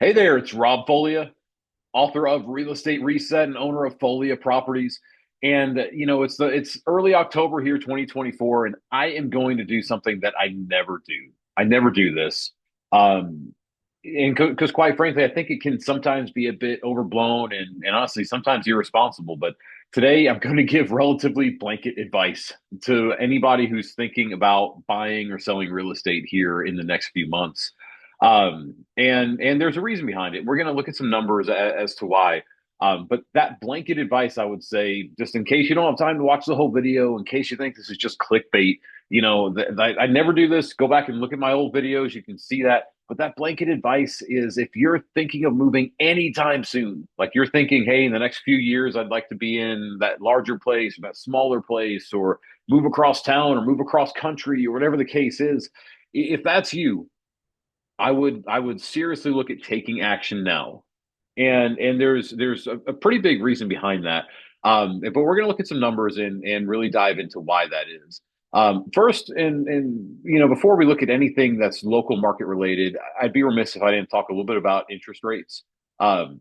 Hey there, it's Rob Folia, author of Real Estate Reset and owner of Folia Properties. And it's early October here, 2024, and I am going to do something that I never do. I never do this. Um, and because quite frankly, I think it can sometimes be a bit overblown and honestly sometimes irresponsible. But today I'm going to give relatively blanket advice to anybody who's thinking about buying or selling real estate here in the next few months. And there's a reason behind it. We're going to look at some numbers as to why. But that blanket advice, I would say, just in case you don't have time to watch the whole video, in case you think this is just clickbait, I never do this. Go back and look at my old videos. You can see that. But that blanket advice is if you're thinking of moving anytime soon, like you're thinking, hey, in the next few years, I'd like to be in that larger place, or that smaller place, or move across town or move across country or whatever the case is. If that's you, I would seriously look at taking action now. And there's a pretty big reason behind that. But we're going to look at some numbers and really dive into why that is. First, and before we look at anything that's local market related, I'd be remiss if I didn't talk a little bit about interest rates. Um,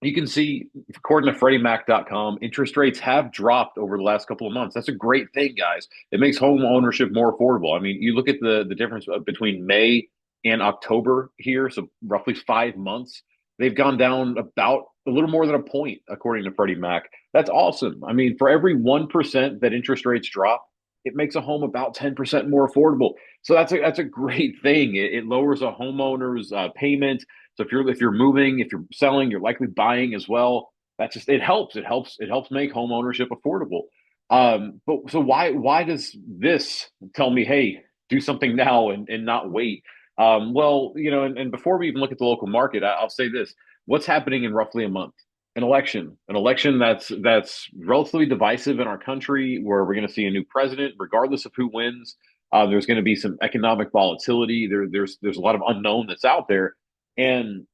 you can see, according to FreddieMac.com, interest rates have dropped over the last couple of months. That's a great thing, guys. It makes home ownership more affordable. I mean, you look at the difference between May and October here, so roughly 5 months. They've gone down about a little more than a point, according to Freddie Mac. That's awesome. I mean, for every 1% that interest rates drop, it makes a home about 10% more affordable. So that's a great thing. It lowers a homeowner's payment. So if you're moving, if you're selling, you're likely buying as well. That just it helps. It helps make home ownership affordable. But so why does this tell me, hey, do something now and not wait? Well, and before we even look at the local market, I'll say this: what's happening in roughly a month? An election that's relatively divisive in our country, where we're going to see a new president, regardless of who wins. There's going to be some economic volatility. There's a lot of unknown that's out there, and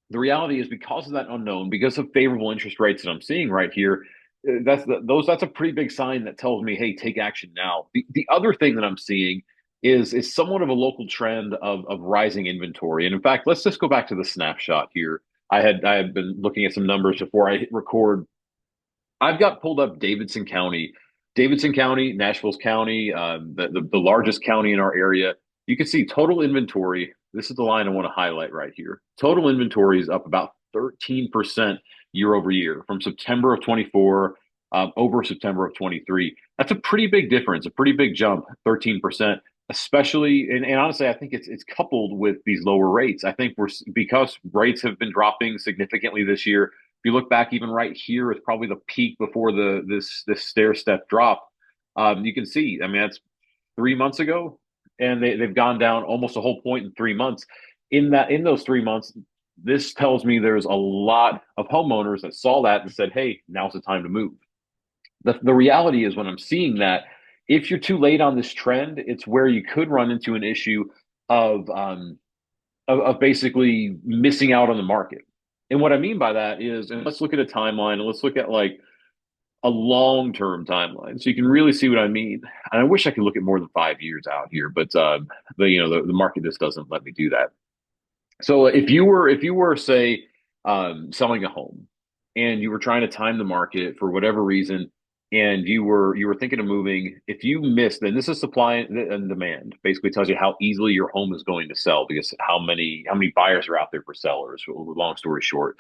the reality is because of that unknown, because of favorable interest rates that I'm seeing right here, that's a pretty big sign that tells me, hey, take action now. The other thing that I'm seeing is somewhat of a local trend of rising inventory. And in fact, let's just go back to the snapshot here. I had been looking at some numbers before I hit record. I've got pulled up Davidson County, Nashville's county, the largest county in our area. You can see total inventory. This is the line I want to highlight right here. Total inventory is up about 13% year over year from September of 24 over September of 23. That's a pretty big difference, a pretty big jump, 13%. Especially, and honestly, I think it's coupled with these lower rates. I think because rates have been dropping significantly this year. If you look back, even right here is probably the peak before this stair step drop. You can see, I mean, that's 3 months ago, and they've gone down almost a whole point in 3 months. In those 3 months, this tells me there's a lot of homeowners that saw that and said, "Hey, now's the time to move." The reality is when I'm seeing that, if you're too late on this trend, it's where you could run into an issue of of basically missing out on the market. And what I mean by that is, and let's look at a timeline and let's look at like a long-term timeline, so you can really see what I mean. And I wish I could look at more than 5 years out here, but the market just doesn't let me do that. So if you were say selling a home and you were trying to time the market for whatever reason, and you were thinking of moving, if you missed, then this is supply and demand. Basically tells you how easily your home is going to sell because how many buyers are out there for sellers. Long story short,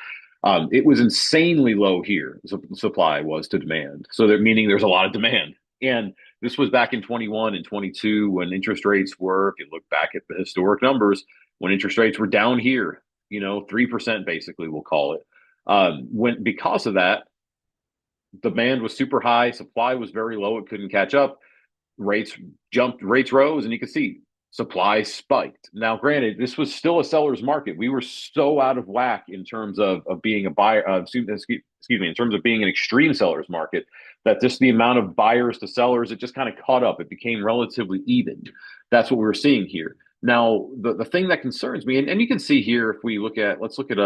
it was insanely low here. Supply was to demand, so that meaning there's a lot of demand. And this was back in 21 and 22 when interest rates were, if you look back at the historic numbers, when interest rates were down here, 3% basically, we'll call it. When because of that, demand was super high, supply was very low, it couldn't catch up, rates jumped, rates rose, and you can see supply spiked. Now, granted, this was still a seller's market. We were so out of whack in terms of being a buyer, excuse me, in terms of being an extreme seller's market, that just the amount of buyers to sellers, it just kind of caught up. It became relatively even. That's what we were seeing here. Now, the thing that concerns me, and you can see here, if we look at, let's look at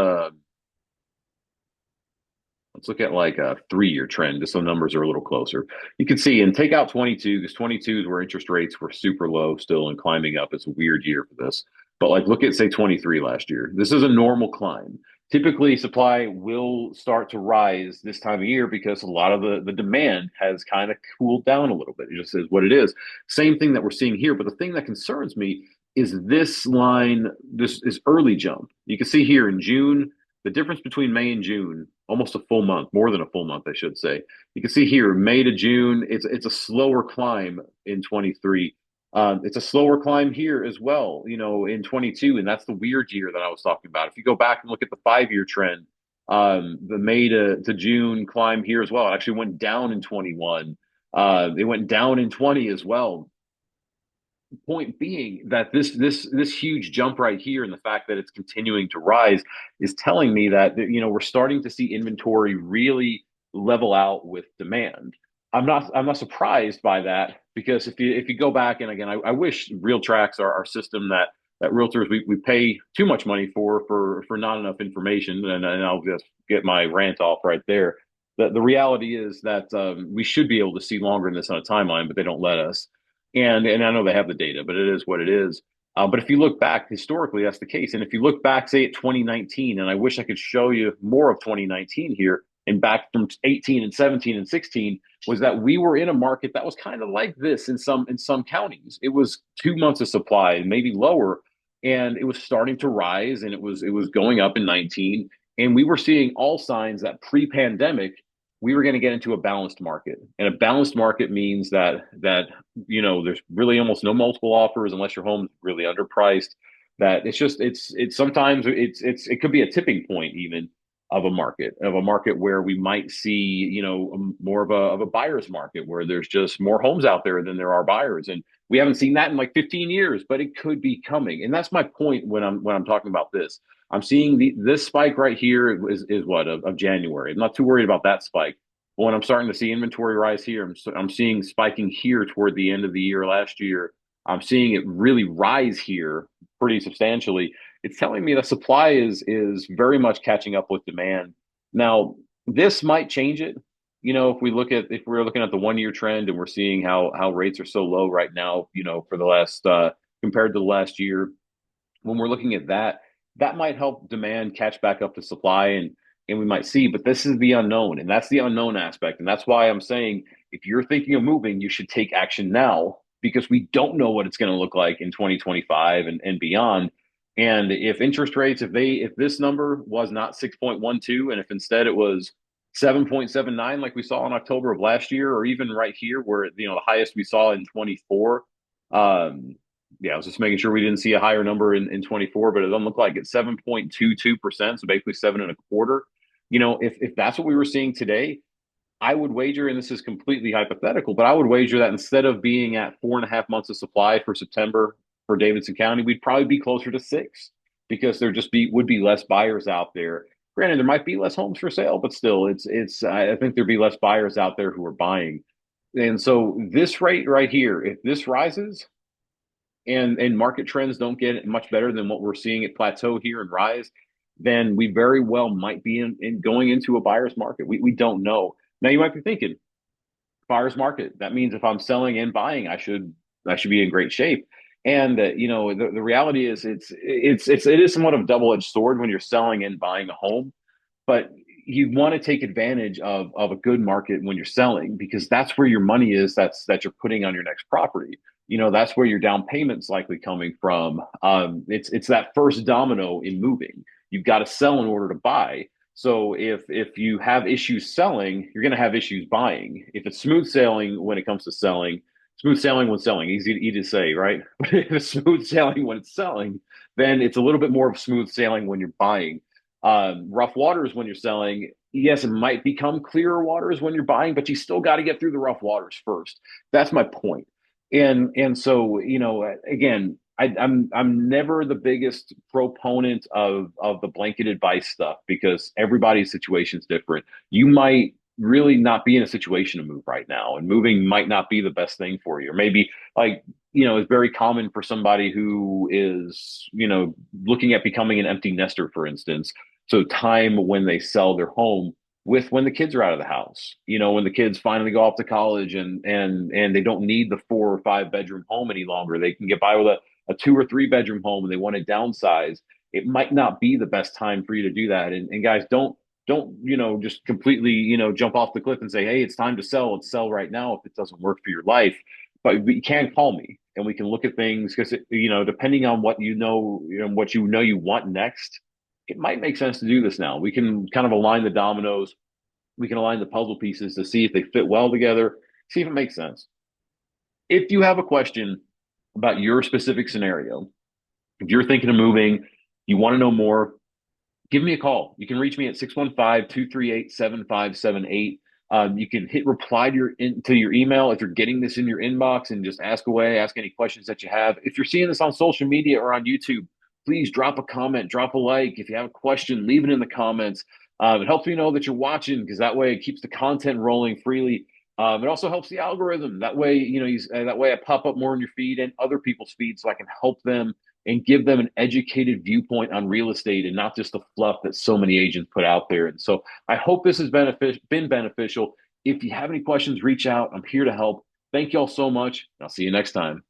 like a 3-year trend, just so numbers are a little closer. You can see and take out 22, because 22 is where interest rates were super low still and climbing up. It's a weird year for this. But like, look at say 23 last year. This is a normal climb. Typically, supply will start to rise this time of year because a lot of the demand has kind of cooled down a little bit. It just is what it is. Same thing that we're seeing here. But the thing that concerns me is this line, this is early jump. You can see here in June, the difference between May and June, almost a full month, more than a full month, I should say. You can see here, May to June, it's a slower climb in 23. It's a slower climb here as well, in 22, and that's the weird year that I was talking about. If you go back and look at the 5 year trend, the May to June climb here as well, it actually went down in 21. It went down in 20 as well. Point being that this huge jump right here and the fact that it's continuing to rise is telling me that we're starting to see inventory really level out with demand. I'm not surprised by that because if you go back and again I wish RealTracs, our system that realtors we pay too much money for not enough information, and I'll just get my rant off right there. The reality is that we should be able to see longer than this on a timeline, but they don't let us. And I know they have the data, but it is what it is. But if you look back historically, that's the case. And if you look back, say at 2019, and I wish I could show you more of 2019 here, and back from 18 and 17 and 16, was that we were in a market that was kind of like this in some counties. It was 2 months of supply, maybe lower, and it was starting to rise, and it was going up in 19, and we were seeing all signs that pre-pandemic we were going to get into a balanced market. And a balanced market means that there's really almost no multiple offers unless your home's really underpriced. That it's sometimes it could be a tipping point even of a market where we might see more of a buyer's market where there's just more homes out there than there are buyers, and we haven't seen that in like 15 years, but it could be coming. And that's my point when I'm talking about this. I'm seeing this spike right here is what of January. I'm not too worried about that spike. But when I'm starting to see inventory rise here, I'm seeing spiking here toward the end of the year last year. I'm seeing it really rise here pretty substantially. It's telling me that supply is very much catching up with demand. Now, this might change it. If we're looking at the 1 year trend and we're seeing how rates are so low right now, for the last compared to the last year, when we're looking at that, that might help demand catch back up to supply, and we might see. But this is the unknown, and that's the unknown aspect, and that's why I'm saying if you're thinking of moving, you should take action now because we don't know what it's going to look like in 2025 and beyond. And if interest rates, if this number was not 6.12, and if instead it was 7.79 like we saw in October of last year, or even right here where the highest we saw in 24, yeah, I was just making sure we didn't see a higher number in 24, but it doesn't look like it's 7.22%, so basically seven and a quarter. If that's what we were seeing today, I would wager, and this is completely hypothetical, but I would wager that instead of being at 4.5 months of supply for September for Davidson County, we'd probably be closer to six because there just would be less buyers out there. Granted, there might be less homes for sale, but still, I think there'd be less buyers out there who are buying. And so this rate right here, if this rises, and market trends don't get much better than what we're seeing at plateau here and rise, then we very well might be in going into a buyer's market. We don't know. Now you might be thinking, buyer's market. That means if I'm selling and buying, I should be in great shape. And the reality is it is somewhat of a double-edged sword when you're selling and buying a home, but you want to take advantage of a good market when you're selling because that's where your money is. That you're putting on your next property. That's where your down payment's likely coming from. It's that first domino in moving. You've got to sell in order to buy. So if you have issues selling, you're going to have issues buying. If it's smooth sailing when it comes to selling, smooth sailing when selling, easy to say, right? But if it's smooth sailing when it's selling, then it's a little bit more of smooth sailing when you're buying. Rough waters when you're selling. Yes, it might become clearer waters when you're buying, but you still got to get through the rough waters first. That's my point. And so again, I'm never the biggest proponent of the blanket advice stuff because everybody's situation is different. You might really not be in a situation to move right now, and moving might not be the best thing for you. Or maybe it's very common for somebody who is looking at becoming an empty nester, for instance. So time when they sell their home with when the kids are out of the house, when the kids finally go off to college and they don't need the 4 or 5 bedroom home any longer. They can get by with a 2 or 3 bedroom home and they want to downsize, it might not be the best time for you to do that. And guys, don't just completely jump off the cliff and say, hey, it's time to sell. Let's sell right now if it doesn't work for your life. But you can call me and we can look at things because depending on what what you want next, it might make sense to do this now. We can kind of align the dominoes. We can align the puzzle pieces to see if they fit well together, see if it makes sense. If you have a question about your specific scenario, if you're thinking of moving, you want to know more, give me a call. You can reach me at 615-238-7578. You can hit reply to your email if you're getting this in your inbox and just ask away, ask any questions that you have. If you're seeing this on social media or on YouTube, please drop a comment, drop a like. If you have a question, leave it in the comments. It helps me know that you're watching because that way it keeps the content rolling freely. It also helps the algorithm. That way, that way I pop up more in your feed and other people's feeds so I can help them and give them an educated viewpoint on real estate and not just the fluff that so many agents put out there. And so I hope this has been beneficial. If you have any questions, reach out. I'm here to help. Thank you all so much. I'll see you next time.